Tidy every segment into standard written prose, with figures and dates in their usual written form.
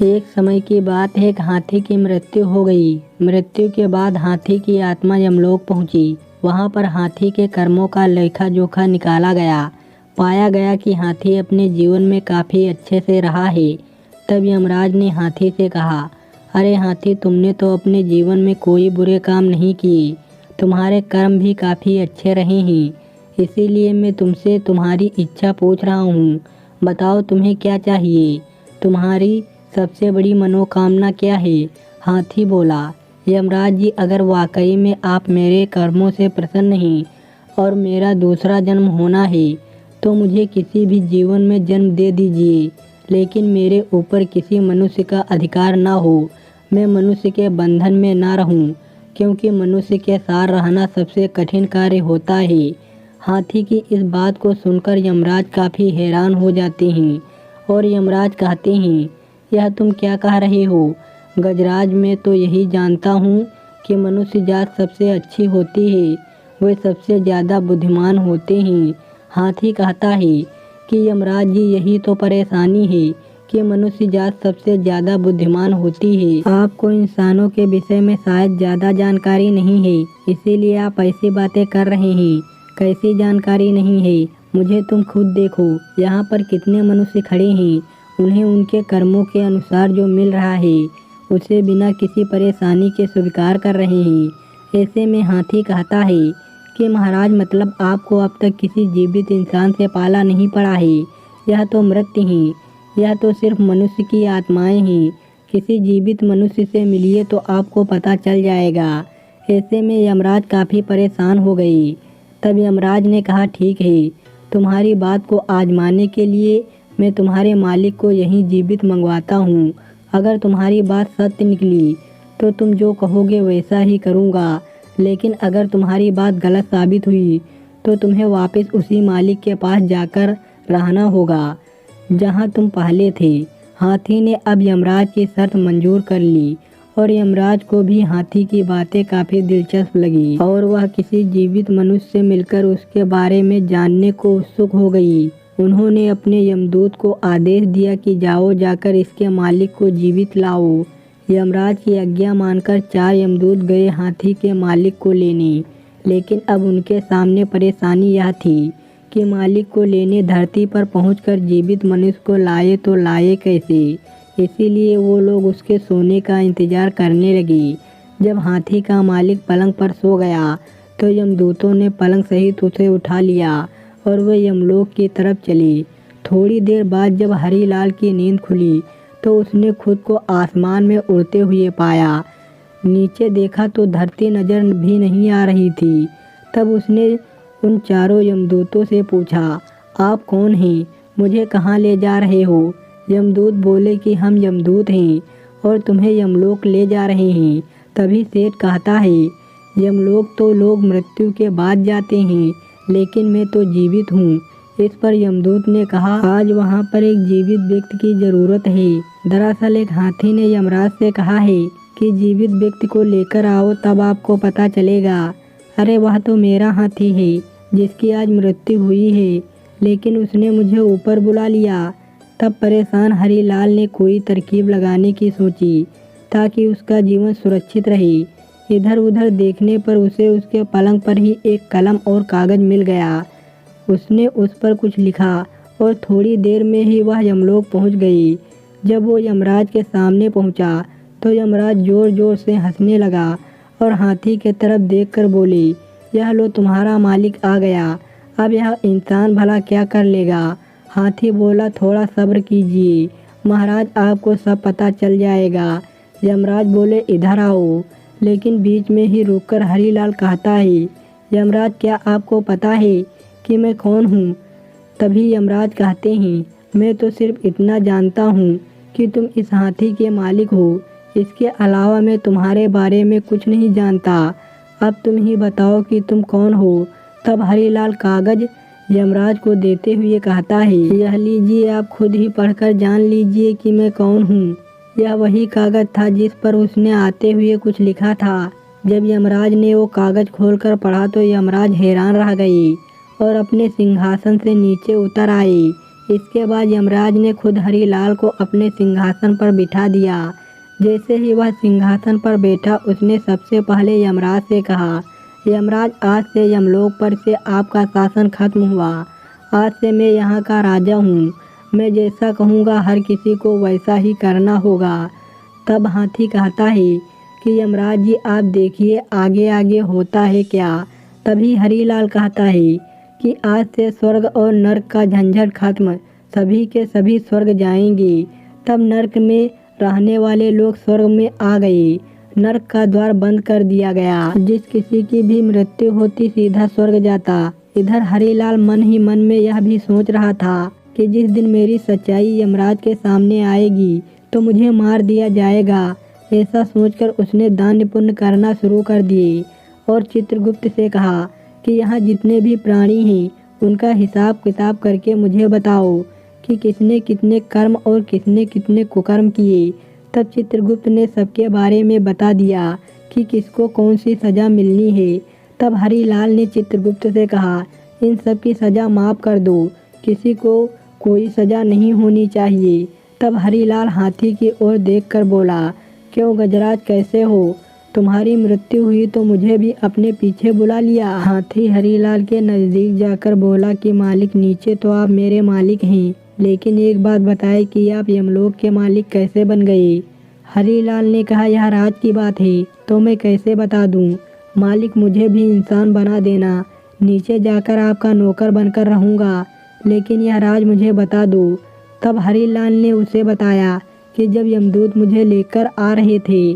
एक समय की बात है, एक हाथी की मृत्यु हो गई। मृत्यु के बाद हाथी की आत्मा यमलोक पहुंची। वहां पर हाथी के कर्मों का लेखा जोखा निकाला गया। पाया गया कि हाथी अपने जीवन में काफ़ी अच्छे से रहा है। तब यमराज ने हाथी से कहा, अरे हाथी, तुमने तो अपने जीवन में कोई बुरे काम नहीं किए। तुम्हारे कर्म भी काफ़ी अच्छे रहे हैं। इसीलिए मैं तुमसे तुम्हारी इच्छा पूछ रहा हूँ। बताओ तुम्हें क्या चाहिए? तुम्हारी सबसे बड़ी मनोकामना क्या है? हाथी बोला, यमराज जी, अगर वाकई में आप मेरे कर्मों से प्रसन्न हैं और मेरा दूसरा जन्म होना है तो मुझे किसी भी जीवन में जन्म दे दीजिए, लेकिन मेरे ऊपर किसी मनुष्य का अधिकार ना हो। मैं मनुष्य के बंधन में ना रहूं, क्योंकि मनुष्य के साथ रहना सबसे कठिन कार्य होता है। हाथी की इस बात को सुनकर यमराज काफ़ी हैरान हो जाते हैं और यमराज कहते हैं, यह तुम क्या कह रहे हो? गजराज, मैं तो यही जानता हूँ कि मनुष्य जात सबसे अच्छी होती है, वे सबसे ज़्यादा बुद्धिमान होते हैं। हाथी कहता है कि यमराज जी, यही तो परेशानी है कि मनुष्य जात सबसे ज़्यादा बुद्धिमान होती है। आपको इंसानों के विषय में शायद ज़्यादा जानकारी नहीं है, इसीलिए आप ऐसी बातें कर रहे हैं। कैसी जानकारी नहीं है? मुझे तुम खुद देखो, यहाँ पर कितने मनुष्य खड़े हैं। उन्हें उनके कर्मों के अनुसार जो मिल रहा है उसे बिना किसी परेशानी के स्वीकार कर रहे हैं। ऐसे में हाथी कहता है कि महाराज, मतलब आपको अब तक किसी जीवित इंसान से पाला नहीं पड़ा है। यह तो मृत हैं, यह तो सिर्फ मनुष्य की आत्माएं हैं। किसी जीवित मनुष्य से मिलिए तो आपको पता चल जाएगा। ऐसे में यमराज काफ़ी परेशान हो गए। तब यमराज ने कहा, ठीक है, तुम्हारी बात को आजमाने के लिए मैं तुम्हारे मालिक को यहीं जीवित मंगवाता हूँ। अगर तुम्हारी बात सत्य निकली तो तुम जो कहोगे वैसा ही करूँगा, लेकिन अगर तुम्हारी बात गलत साबित हुई तो तुम्हें वापस उसी मालिक के पास जाकर रहना होगा जहाँ तुम पहले थे। हाथी ने अब यमराज की शर्त मंजूर कर ली और यमराज को भी हाथी की बातें काफ़ी दिलचस्प लगी और वह किसी जीवित मनुष्य से मिलकर उसके बारे में जानने को उत्सुक हो गई। उन्होंने अपने यमदूत को आदेश दिया कि जाओ, जाकर इसके मालिक को जीवित लाओ। यमराज की आज्ञा मानकर 4 यमदूत गए हाथी के मालिक को लेने, लेकिन अब उनके सामने परेशानी यह थी कि मालिक को लेने धरती पर पहुंचकर जीवित मनुष्य को लाए तो लाए कैसे। इसीलिए वो लोग उसके सोने का इंतजार करने लगे। जब हाथी का मालिक पलंग पर सो गया तो यमदूतों ने पलंग सहित उसे उठा लिया और वे यमलोक की तरफ चले। थोड़ी देर बाद जब हरीलाल की नींद खुली तो उसने खुद को आसमान में उड़ते हुए पाया। नीचे देखा तो धरती नजर भी नहीं आ रही थी। तब उसने उन चारों यमदूतों से पूछा, आप कौन हैं? मुझे कहाँ ले जा रहे हो? यमदूत बोले कि हम यमदूत हैं और तुम्हें यमलोक ले जा रहे हैं। तभी सेठ कहता है, यमलोक तो लोग मृत्यु के बाद जाते हैं, लेकिन मैं तो जीवित हूँ। इस पर यमदूत ने कहा, आज वहाँ पर एक जीवित व्यक्ति की ज़रूरत है। दरअसल एक हाथी ने यमराज से कहा है कि जीवित व्यक्ति को लेकर आओ, तब आपको पता चलेगा। अरे वह तो मेरा हाथी है जिसकी आज मृत्यु हुई है, लेकिन उसने मुझे ऊपर बुला लिया। तब परेशान हरीलाल ने कोई तरकीब लगाने की सोची ताकि उसका जीवन सुरक्षित रहे। इधर उधर देखने पर उसे उसके पलंग पर ही एक कलम और कागज़ मिल गया। उसने उस पर कुछ लिखा और थोड़ी देर में ही वह यमलोक पहुंच गई। जब वो यमराज के सामने पहुंचा तो यमराज जोर जोर से हंसने लगा और हाथी के तरफ देखकर बोले, यह लो, तुम्हारा मालिक आ गया। अब यह इंसान भला क्या कर लेगा? हाथी बोला, थोड़ा सब्र कीजिए महाराज, आपको सब पता चल जाएगा। यमराज बोले, इधर आओ। लेकिन बीच में ही रुककर हरीलाल कहता है, यमराज, क्या आपको पता है कि मैं कौन हूँ? तभी यमराज कहते हैं, मैं तो सिर्फ इतना जानता हूँ कि तुम इस हाथी के मालिक हो। इसके अलावा मैं तुम्हारे बारे में कुछ नहीं जानता। अब तुम ही बताओ कि तुम कौन हो। तब हरीलाल कागज़ यमराज को देते हुए कहता है, यह लीजिए, आप खुद ही पढ़कर जान लीजिए कि मैं कौन हूँ। यह वही कागज़ था जिस पर उसने आते हुए कुछ लिखा था। जब यमराज ने वो कागज़ खोलकर पढ़ा तो यमराज हैरान रह गए और अपने सिंहासन से नीचे उतर आए, इसके बाद यमराज ने खुद हरिलाल को अपने सिंहासन पर बिठा दिया। जैसे ही वह सिंहासन पर बैठा उसने सबसे पहले यमराज से कहा, यमराज, आज से यमलोक पर से आपका शासन खत्म हुआ। आज से मैं यहाँ का राजा हूँ। मैं जैसा कहूँगा हर किसी को वैसा ही करना होगा। तब हाथी कहता है कि यमराज जी, आप देखिए आगे आगे होता है क्या। तभी हरिलाल कहता है कि आज से स्वर्ग और नर्क का झंझट खत्म, सभी के सभी स्वर्ग जाएंगे। तब नर्क में रहने वाले लोग स्वर्ग में आ गए। नर्क का द्वार बंद कर दिया गया। जिस किसी की भी मृत्यु होती सीधा स्वर्ग जाता। इधर हरिलाल मन ही मन में यह भी सोच रहा था कि जिस दिन मेरी सच्चाई यमराज के सामने आएगी तो मुझे मार दिया जाएगा। ऐसा सोचकर उसने दान पुण्य करना शुरू कर दिए और चित्रगुप्त से कहा कि यहाँ जितने भी प्राणी हैं उनका हिसाब किताब करके मुझे बताओ कि किसने कितने कर्म और किसने कितने कुकर्म किए। तब चित्रगुप्त ने सबके बारे में बता दिया कि किसको कौन सी सज़ा मिलनी है। तब हरिलाल ने चित्रगुप्त से कहा, इन सब की सज़ा माफ़ कर दो, किसी को कोई सज़ा नहीं होनी चाहिए। तब हरिलाल हाथी की ओर देखकर बोला, क्यों गजराज, कैसे हो? तुम्हारी मृत्यु हुई तो मुझे भी अपने पीछे बुला लिया। हाथी हरिलाल के नज़दीक जाकर बोला कि मालिक, नीचे तो आप मेरे मालिक हैं, लेकिन एक बात बताए कि आप यमलोक के मालिक कैसे बन गए? हरिलाल ने कहा, यह राज की बात है तो मैं कैसे बता दूं? मालिक, मुझे भी इंसान बना देना, नीचे जाकर आपका नौकर बनकर रहूँगा, लेकिन यह राज मुझे बता दो। तब हरिलाल ने उसे बताया कि जब यमदूत मुझे लेकर आ रहे थे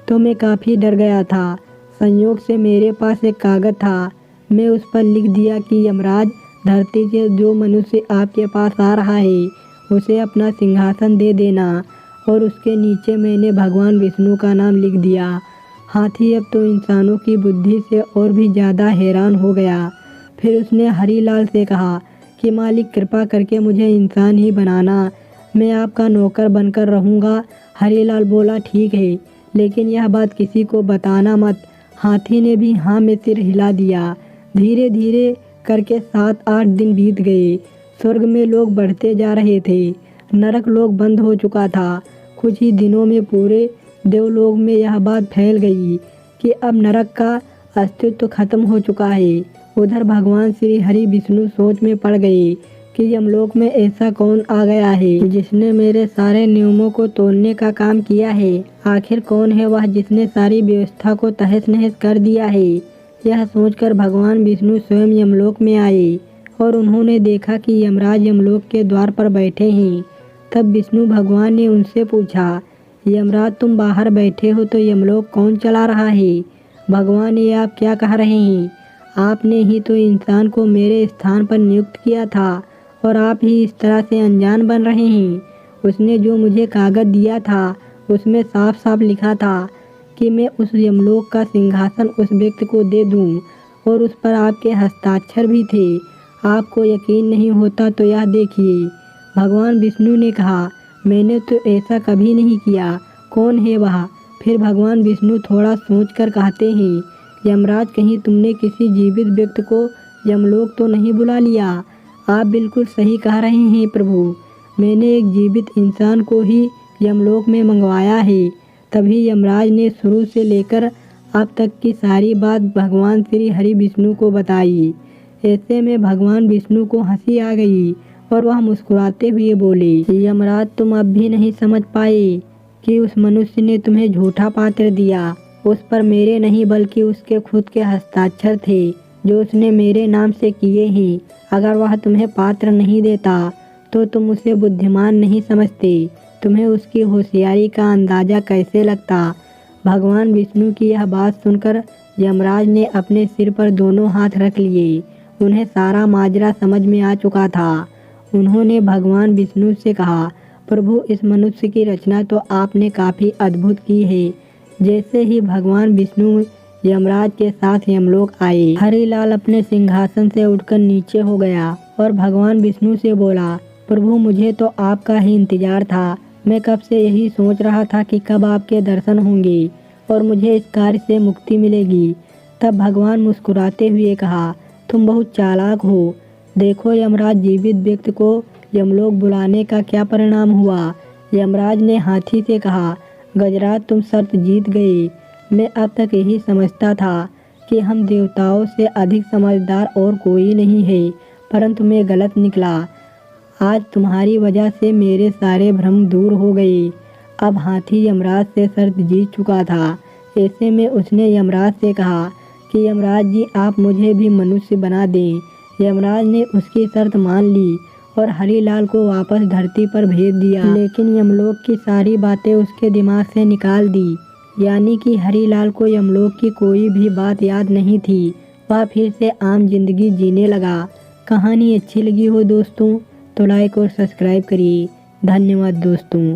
तो मैं काफ़ी डर गया था। संयोग से मेरे पास एक कागज़ था, मैं उस पर लिख दिया कि यमराज, धरती से जो मनुष्य आपके पास आ रहा है उसे अपना सिंहासन दे देना। और उसके नीचे मैंने भगवान विष्णु का नाम लिख दिया। हाथी अब तो इंसानों की बुद्धि से और भी ज़्यादा हैरान हो गया। फिर उसने हरिलाल से कहा कि मालिक, कृपा करके मुझे इंसान ही बनाना, मैं आपका नौकर बनकर रहूँगा। हरिलाल बोला, ठीक है, लेकिन यह बात किसी को बताना मत। हाथी ने भी हाँ में सिर हिला दिया। धीरे धीरे करके 7-8 दिन बीत गए। स्वर्ग में लोग बढ़ते जा रहे थे, नरक लोक बंद हो चुका था। कुछ ही दिनों में पूरे देवलोक में यह बात फैल गई कि अब नरक का अस्तित्व खत्म हो चुका है। उधर भगवान श्री हरि विष्णु सोच में पड़ गए कि यमलोक में ऐसा कौन आ गया है जिसने मेरे सारे नियमों को तोड़ने का काम किया है। आखिर कौन है वह जिसने सारी व्यवस्था को तहस नहस कर दिया है। यह सोचकर भगवान विष्णु स्वयं यमलोक में आए और उन्होंने देखा कि यमराज यमलोक के द्वार पर बैठे हैं। तब विष्णु भगवान ने उनसे पूछा, यमराज, तुम बाहर बैठे हो तो यमलोक कौन चला रहा है? भगवान, ये आप क्या कह रहे हैं? आपने ही तो इंसान को मेरे स्थान पर नियुक्त किया था और आप ही इस तरह से अनजान बन रहे हैं। उसने जो मुझे कागज़ दिया था उसमें साफ साफ लिखा था कि मैं उस यमलोक का सिंहासन उस व्यक्ति को दे दूं और उस पर आपके हस्ताक्षर भी थे। आपको यकीन नहीं होता तो यह देखिए। भगवान विष्णु ने कहा, मैंने तो ऐसा कभी नहीं किया, कौन है वह? फिर भगवान विष्णु थोड़ा सोचकर कहते हैं, यमराज, कहीं तुमने किसी जीवित व्यक्ति को यमलोक तो नहीं बुला लिया? आप बिल्कुल सही कह रहे हैं प्रभु, मैंने एक जीवित इंसान को ही यमलोक में मंगवाया है। तभी यमराज ने शुरू से लेकर अब तक की सारी बात भगवान श्री हरि विष्णु को बताई। ऐसे में भगवान विष्णु को हंसी आ गई और वह मुस्कुराते हुए बोले, यमराज, तुम अब भी नहीं समझ पाए कि उस मनुष्य ने तुम्हें झूठा पात्र दिया। उस पर मेरे नहीं बल्कि उसके खुद के हस्ताक्षर थे जो उसने मेरे नाम से किए हैं। अगर वह तुम्हें पात्र नहीं देता तो तुम उसे बुद्धिमान नहीं समझते। तुम्हें उसकी होशियारी का अंदाज़ा कैसे लगता? भगवान विष्णु की यह बात सुनकर यमराज ने अपने सिर पर दोनों हाथ रख लिए। उन्हें सारा माजरा समझ में आ चुका था। उन्होंने भगवान विष्णु से कहा, प्रभु, इस मनुष्य की रचना तो आपने काफ़ी अद्भुत की है। जैसे ही भगवान विष्णु यमराज के साथ यमलोक आए, हरिलाल अपने सिंहासन से उठकर नीचे हो गया और भगवान विष्णु से बोला, प्रभु, मुझे तो आपका ही इंतजार था। मैं कब से यही सोच रहा था कि कब आपके दर्शन होंगे और मुझे इस कार्य से मुक्ति मिलेगी। तब भगवान मुस्कुराते हुए कहा, तुम बहुत चालाक हो। देखो यमराज, जीवित व्यक्ति को यमलोक बुलाने का क्या परिणाम हुआ। यमराज ने हाथी से कहा, गजराज तुम शर्त जीत गए। मैं अब तक यही समझता था कि हम देवताओं से अधिक समझदार और कोई नहीं है, परंतु मैं गलत निकला। आज तुम्हारी वजह से मेरे सारे भ्रम दूर हो गए। अब हाथी यमराज से शर्त जीत चुका था। ऐसे में उसने यमराज से कहा कि यमराज जी, आप मुझे भी मनुष्य बना दें। यमराज ने उसकी शर्त मान ली और हरीलाल को वापस धरती पर भेज दिया। लेकिन यमलोक की सारी बातें उसके दिमाग से निकाल दी, यानी कि हरीलाल को यमलोक की कोई भी बात याद नहीं थी। वह फिर से आम जिंदगी जीने लगा। कहानी अच्छी लगी हो दोस्तों तो लाइक और सब्सक्राइब करिए। धन्यवाद दोस्तों।